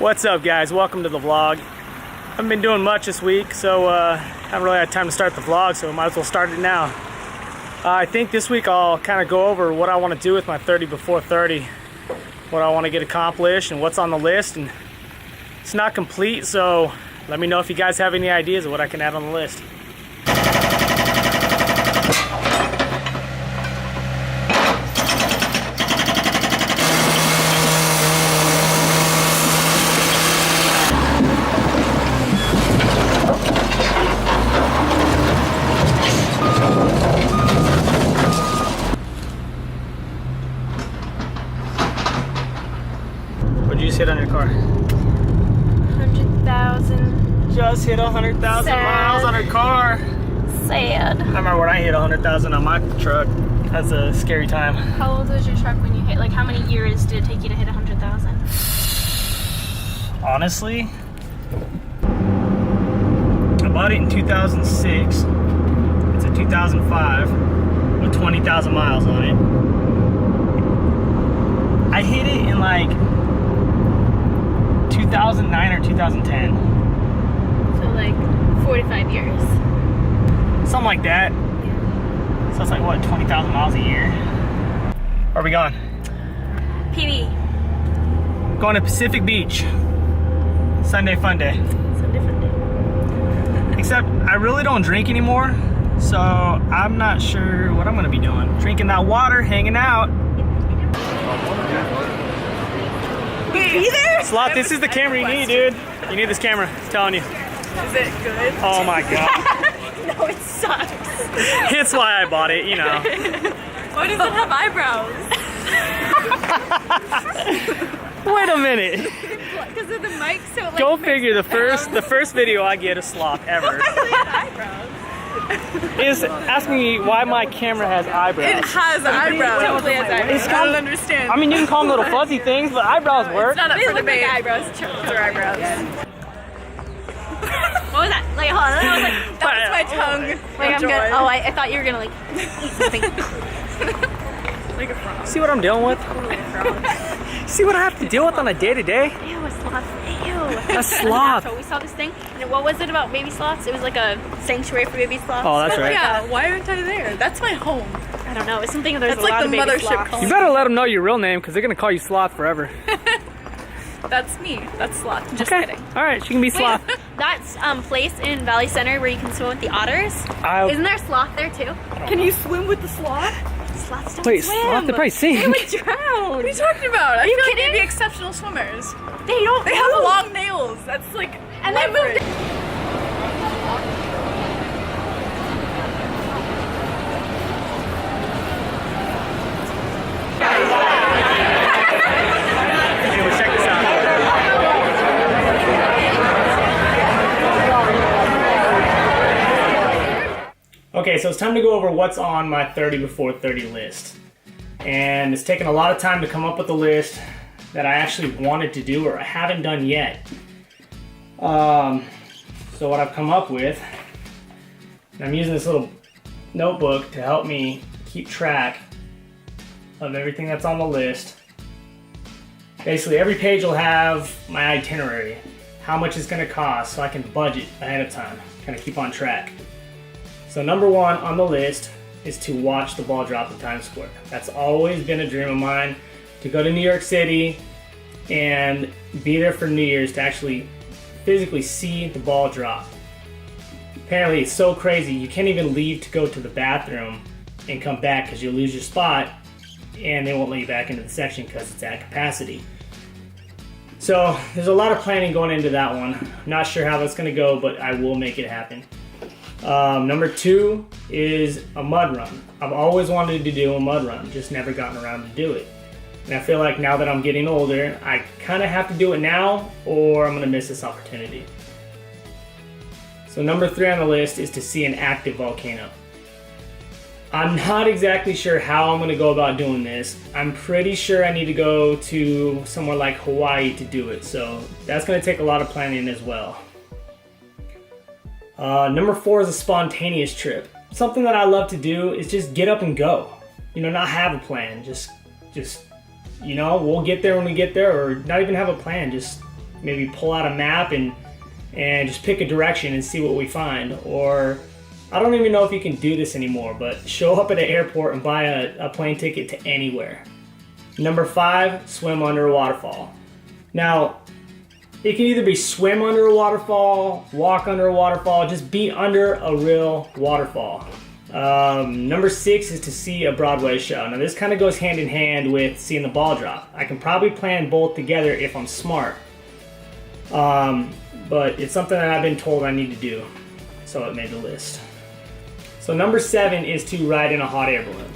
What's up, guys? Welcome to the vlog. Haven't been doing much this week, so haven't really had time to start the vlog, so might as well start it now. I think this week I'll kind of go over what I want to do with my 30 before 30, what I want to get accomplished and what's on the list. And it's not complete, so let me know if you guys have any ideas of what I can add on the list. What did you just hit on your car? 100,000. Just hit 100,000 miles on her car. Sad. I remember when I hit 100,000 on my truck. That's a scary time. How old was your truck when you hit? Like, how many years did it take you to hit 100,000? Honestly, I bought it in 2006. It's a 2005 with 20,000 miles on it. I hit it in like 2009 or 2010. So like 45 years. Something like that. Yeah. So it's like what, 20,000 miles a year? Where are we going? PB. Going to Pacific Beach. Sunday fun day. Sunday fun day. Except I really don't drink anymore, so I'm not sure what I'm gonna be doing. Drinking that water, hanging out. Be there? Slot, this is the camera you need, dude. You need this camera, I'm telling you. Is it good? Oh my god. No, it sucks. It's why I bought it, you know. Why does it have eyebrows? Wait a minute. Because of the mic, so it like Go figure, the first video I get a slop ever eyebrows. is asking me why my camera has eyebrows. It has eyebrows. Totally has eyebrows. I don't understand. I mean, you can call them little fuzzy things, but eyebrows work. It's not up They for look like debate. eyebrows. Those are eyebrows. What was that? Like, hold on. I was like, That's my tongue. like I'm Joy. gonna. Oh, I thought you were gonna like eat something. Like a frog. See what I'm dealing with? See what I have to deal with on a day-to-day? Ew, a sloth. Ew. A sloth. So we saw this thing, and what was it about baby sloths? It was like a sanctuary for baby sloths. Oh, that's right. Yeah, why aren't I there? That's my home. I don't know. It's something there's That's a lot like the of baby mothership sloths. colony. You better let them know your real name, because they're going to call you Sloth forever. That's me. That's Sloth. Just Okay. kidding. All right, she can be Sloth. Wait, that's place in Valley Center where you can swim with the otters. Isn't there a sloth there too? Can you swim with the sloth? Sloths don't Wait, swim. Sloth, they probably They sink. would drown. What are you talking about? I you feel like kidding? they'd be exceptional swimmers. They don't. They have move. long nails. That's like And they leverage. moved. Anyways, check this out. Okay, so it's time to go over what's on my 30 before 30 list. And it's taken a lot of time to come up with a list that I actually wanted to do or I haven't done yet. So what I've come up with, and I'm using this little notebook to help me keep track of everything that's on the list. Basically, every page will have my itinerary, how much it's going to cost, so I can budget ahead of time, kind of keep on track. So number one on the list is to watch the ball drop in Times Square. That's always been a dream of mine, to go to New York City and be there for New Year's to actually physically see the ball drop. Apparently it's so crazy, you can't even leave to go to the bathroom and come back because you'll lose your spot and they won't let you back into the section because it's at capacity. So there's a lot of planning going into that one. Not sure how that's going to go, but I will make it happen. Number two is a mud run. I've always wanted to do a mud run, just never gotten around to do it. And I feel like now that I'm getting older, I kind of have to do it now or I'm going to miss this opportunity. So number three on the list is to see an active volcano. I'm not exactly sure how I'm going to go about doing this. I'm pretty sure I need to go to somewhere like Hawaii to do it, so that's going to take a lot of planning as well. Number four is a spontaneous trip. Something that I love to do is just get up and go. You know, not have a plan. Just you know, we'll get there when we get there, or not even have a plan. Just maybe pull out a map and just pick a direction and see what we find. Or I don't even know if you can do this anymore, but show up at an airport and buy a plane ticket to anywhere. Number 5, swim under a waterfall. Now, it can either be swim under a waterfall, walk under a waterfall, just be under a real waterfall. Number 6 is to see a Broadway show. Now this kind of goes hand in hand with seeing the ball drop. I can probably plan both together if I'm smart. But it's something that I've been told I need to do, so it made the list. So number 7 is to ride in a hot air balloon.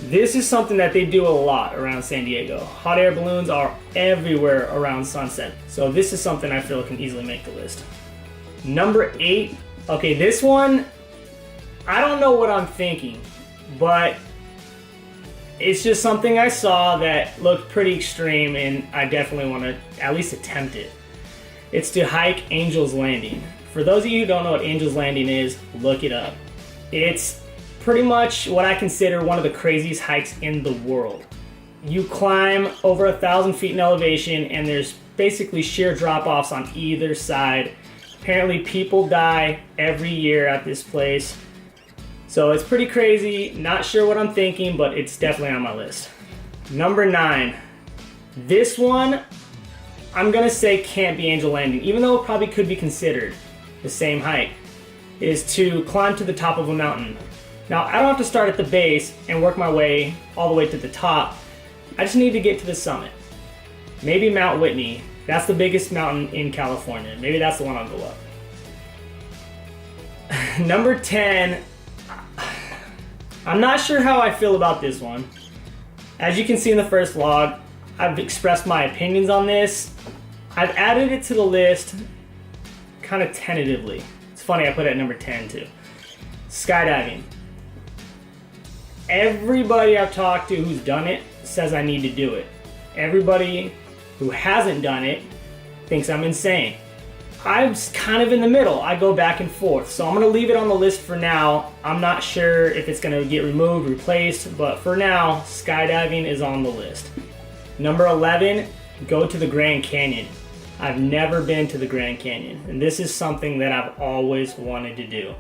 This is something that they do a lot around San Diego. Hot air balloons are everywhere around sunset. So this is something I feel can easily make the list. Number 8, okay, this one, I don't know what I'm thinking, but it's just something I saw that looked pretty extreme and I definitely want to at least attempt it. It's to hike Angel's Landing. For those of you who don't know what Angel's Landing is, look it up. It's pretty much what I consider one of the craziest hikes in the world. You climb over 1,000 feet in elevation and there's basically sheer drop-offs on either side. Apparently people die every year at this place. So it's pretty crazy, not sure what I'm thinking, but it's definitely on my list. Number 9, this one I'm gonna say can't be Angel Landing, even though it probably could be considered the same height, is to climb to the top of a mountain. Now, I don't have to start at the base and work my way all the way to the top. I just need to get to the summit. Maybe Mount Whitney. That's the biggest mountain in California. Maybe that's the one I'll go up. Number 10, I'm not sure how I feel about this one. As you can see in the first vlog, I've expressed my opinions on this. I've added it to the list kind of tentatively. It's funny I put it at number 10 too. Skydiving. Everybody I've talked to who's done it says I need to do it. Everybody who hasn't done it thinks I'm insane. I'm kind of in the middle. I go back and forth. So I'm gonna leave it on the list for now. I'm not sure if it's gonna get removed, replaced, but for now, skydiving is on the list. Number 11, go to the Grand Canyon. I've never been to the Grand Canyon, and this is something that I've always wanted to do.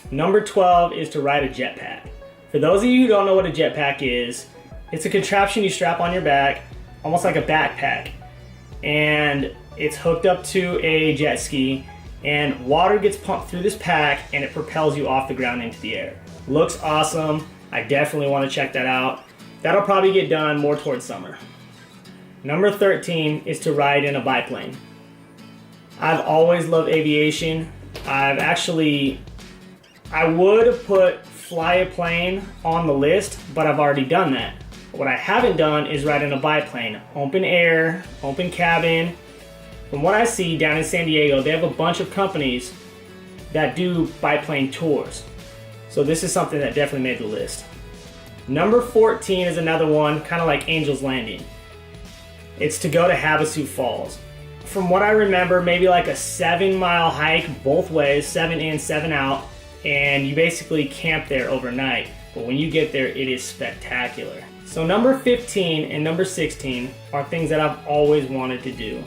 Number 12 is to ride a jetpack. For those of you who don't know what a jetpack is, it's a contraption you strap on your back, almost like a backpack, and it's hooked up to a jet ski, and water gets pumped through this pack and it propels you off the ground into the air. Looks awesome. I definitely want to check that out. That'll probably get done more towards summer. Number 13 is to ride in a biplane. I've always loved aviation. I would have put fly a plane on the list, but I've already done that. What I haven't done is ride in a biplane. Open air, open cabin. From what I see down in San Diego, they have a bunch of companies that do biplane tours. So this is something that definitely made the list. Number 14 is another one, kind of like Angel's Landing. It's to go to Havasu Falls. From what I remember, maybe like a 7-mile hike both ways, 7 in, 7 out, and you basically camp there overnight. But when you get there, it is spectacular. So number 15 and number 16 are things that I've always wanted to do.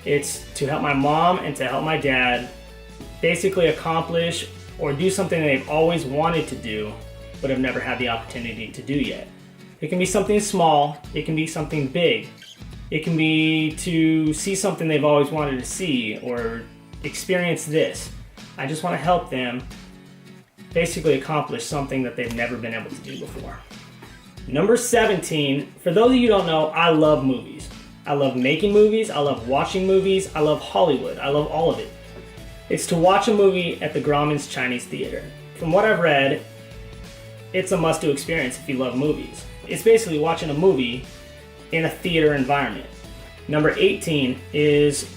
It's to help my mom and to help my dad basically accomplish or do something they've always wanted to do, but have never had the opportunity to do yet. It can be something small, it can be something big. It can be to see something they've always wanted to see or experience this. I just want to help them basically accomplish something that they've never been able to do before. Number 17, for those of you who don't know, I love movies. I love making movies, I love watching movies, I love Hollywood, I love all of it. It's to watch a movie at the Grauman's Chinese Theater. From what I've read, it's a must-do experience if you love movies. It's basically watching a movie in a theater environment. Number 18 is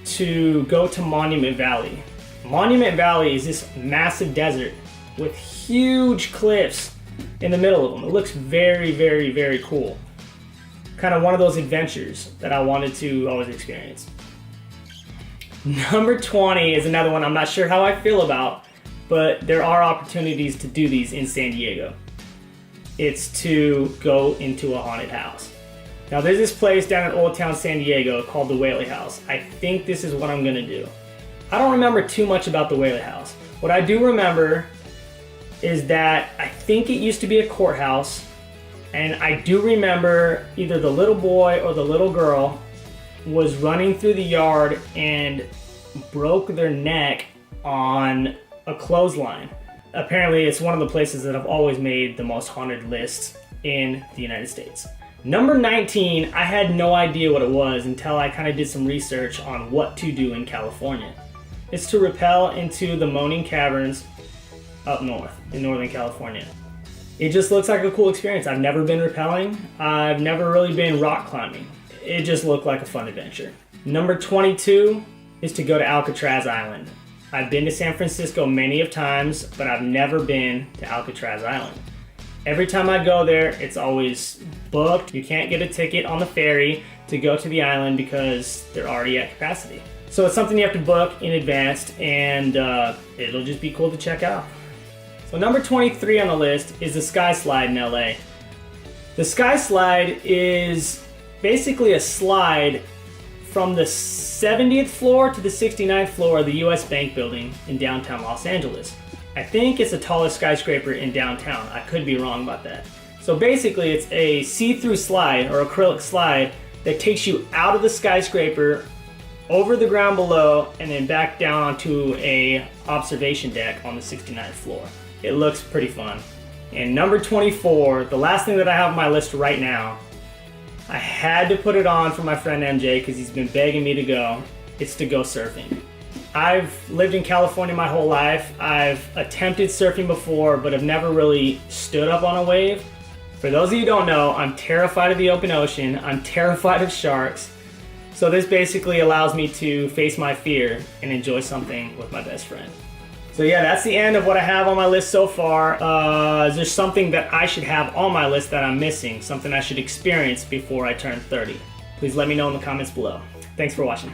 to go to Monument Valley. Monument Valley is this massive desert with huge cliffs in the middle of them. It looks very, very, very cool. Kind of one of those adventures that I wanted to always experience. Number 20 is another one I'm not sure how I feel about, but there are opportunities to do these in San Diego. It's to go into a haunted house. Now there's this place down in Old Town San Diego called the Whaley House. I think this is what I'm gonna do. I don't remember too much about the Whaley House. What I do remember is that I think it used to be a courthouse, and I do remember either the little boy or the little girl was running through the yard and broke their neck on a clothesline. Apparently it's one of the places that have always made the most haunted lists in the United States. Number 19, I had no idea what it was until I kind of did some research on what to do in California. It's to rappel into the Moaning Caverns up north in Northern California. It just looks like a cool experience. I've never been rappelling. I've never really been rock climbing. It just looked like a fun adventure. Number 22 is to go to Alcatraz Island. I've been to San Francisco many of times, but I've never been to Alcatraz Island. Every time I go there, it's always booked. You can't get a ticket on the ferry to go to the island because they're already at capacity. So it's something you have to book in advance, and it'll just be cool to check out. So number 23 on the list is the Sky Slide in LA. The Sky Slide is basically a slide from the 70th floor to the 69th floor of the US Bank building in downtown Los Angeles. I think it's the tallest skyscraper in downtown. I could be wrong about that. So basically it's a see-through slide or acrylic slide that takes you out of the skyscraper, over the ground below, and then back down onto a observation deck on the 69th floor. It looks pretty fun. And number 24, the last thing that I have on my list right now, I had to put it on for my friend MJ because he's been begging me to go. It's to go surfing. I've lived in California my whole life. I've attempted surfing before, but have never really stood up on a wave. For those of you who don't know, I'm terrified of the open ocean. I'm terrified of sharks. So this basically allows me to face my fear and enjoy something with my best friend. So yeah, that's the end of what I have on my list so far. Is there something that I should have on my list that I'm missing? Something I should experience before I turn 30? Please let me know in the comments below. Thanks for watching.